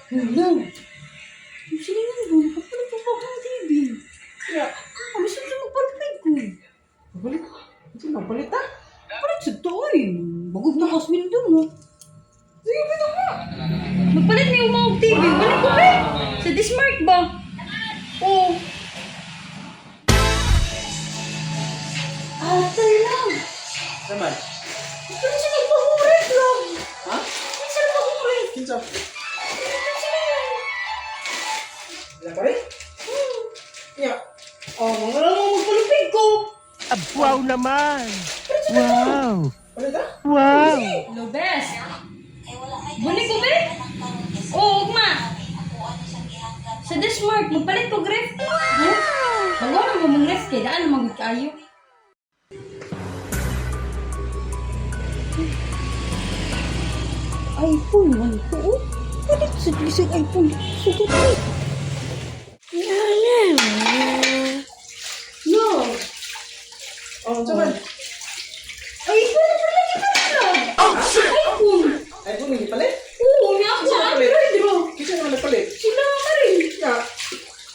Hello. Yung silingan ko, nakapalit ko pa akong TV. Kaya, kami sila magpalit ko. Balik. Ito na, palit ha? Palit sa to eh. Bagog na kasmin doon mo. Sige, pito mo. Magpalit na yung mga TV. Balik ko ba? Sa Dismark ba? Oo. Atay lang. Naman. Ito na siya nagpahurit lang. Ha? Ito na siya nagpahurit. Kinsa? Wala pa rin? Ya. Oh, mga lang ang magpalupig ko. Wow naman! Wow! Palit ha? Wow! Hello, best. Balik ko, be? Oo, ugma. Sa Dismark, magpalit ko, Gref. Bago na mo mong ref, kaya daan na magod kayo. iPhone 1 to, oh. Palit sa isang iPhone. Sugot ko. No. Oh, saman. iPhone, wala ka lang. iPhone. Ay, kung hindi palit? Oo, niya ako. Android, bro. Kinsa naman nagpalit? Sila ka rin. Ya.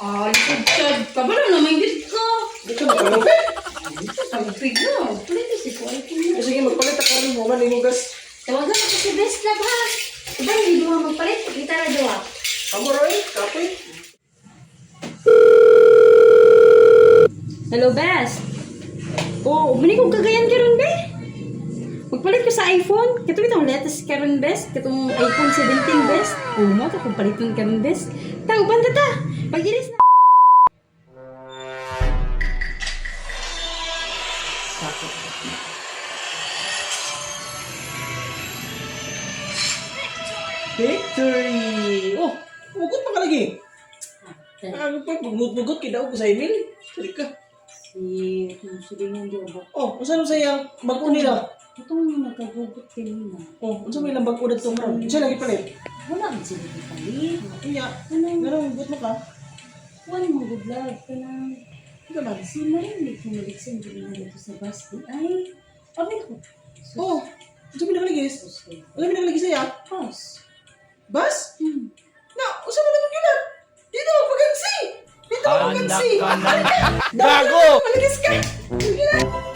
Likod-sad ka ba lang naman gid ka? Dito na palupit. Ang big na. Palit si ko iPhone. Sige, magpalit ako rin mo man inugas. Tawagan ako si Best Lab ha. Diba hindi duha magpalit? Kita na duha. Amo rin, kapoy. Hello, Best. Oh, mani kong kagayan karon be. Magpalit ko sa iPhone. Kato itong latest karon Best. Katong iPhone 17 Best. Oh, mo ito kung paliton karon Best. Tang, banda ta. Pag-iris na. Victory! Oh, mugot pa ka lagi. Ano pa, mugot kita ako sa email. Sali ka. Silingan di ba? Oh, unsa na sayang bago nila? Itong nagkagugot kanina. Oh, unsa may lang bago na itong ron? Unsa lagi palit? Wala ang sila palit. Iya, Ano? ganun, mugot mo ka. Wala mong good luck ka na. Ito man. Si Marinig kung naligsan din na dito sa bus. Ay, okay ko. Oh, unsa may nakaligis? Okay. Unsa may nakaligis saya? Pause. Bas? Na, unsa mo naman yun? Dito magpagansi! Dito magpagansi! Gago! Maligis ka! Sige na!